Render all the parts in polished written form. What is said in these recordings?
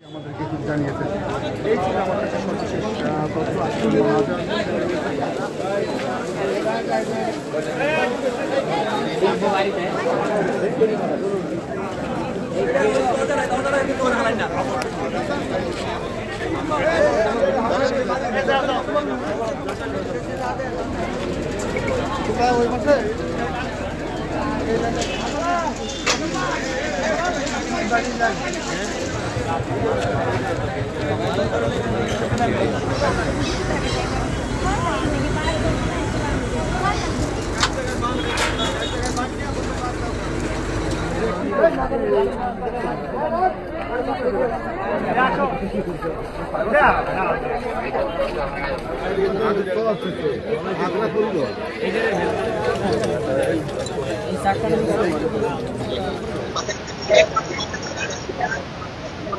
আমাদেরকে খুব জানিয়েছেন। এই ছিল আমার কাছে সর্বশেষ তথ্য। আসলে ওই মাসে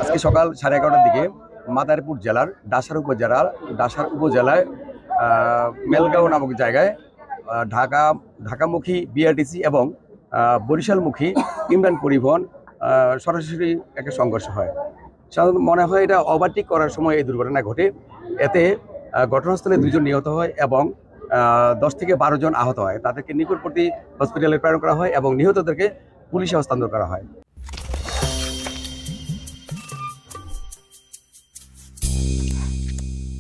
আজকে সকাল 11:30টার দিকে মাদারীপুর জেলার ডাসার উপজেলায় মেলগাঁও নামক জায়গায় ঢাকামুখী বিআরটিসি এবং বরিশালমুখী ইমরান পরিবহন সরাসরি একটা সংঘর্ষ হয়। সাধারণত মনে হয় এটা ওভারটেক করার সময় এই দুর্ঘটনা ঘটে। এতে ঘটনাস্থলে 2 জন নিহত হয় এবং 10 থেকে 12 জন আহত হয়। তাদেরকে নিকটবর্তী হসপিটালে প্রেরণ করা হয় এবং নিহতদেরকে পুলিশে হস্তান্তর করা হয়।